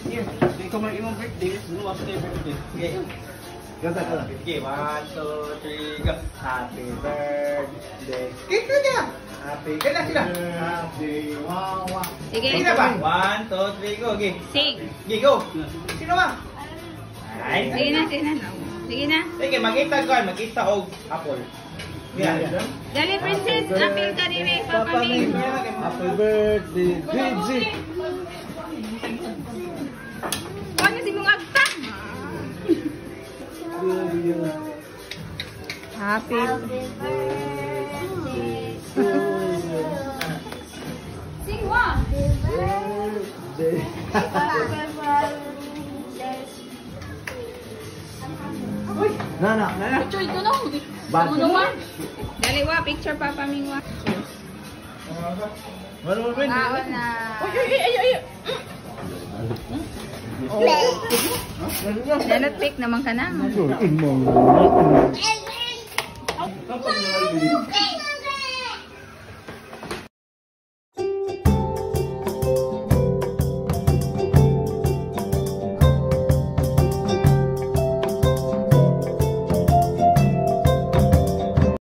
Ikaw man imong birthday, sunuwas na yung birthday. Okay. Ganda ka lang. Okay, 1, 2, 3, go. Happy birthday. Cake na niya! Happy, kaya na sila. Happy wawa. Sige. Sige na ba? 1, 2, 3, go. Okay. Sing. Okay, go. Sino ba? Ay. Sige na, sige na. Sige na. Sige, magkita ko, magkita og apple. Yan. Dali, princess. Apil ka rin eh, Papa Ming. Happy birthday, Gigi. Ano si mong agta? Happy birthday. Sing wa. Birthday. Nana. Picture ito no. Dali wa, picture Papa Ming wa. Ano ba? Kaon na. Nanot pick naman ka na.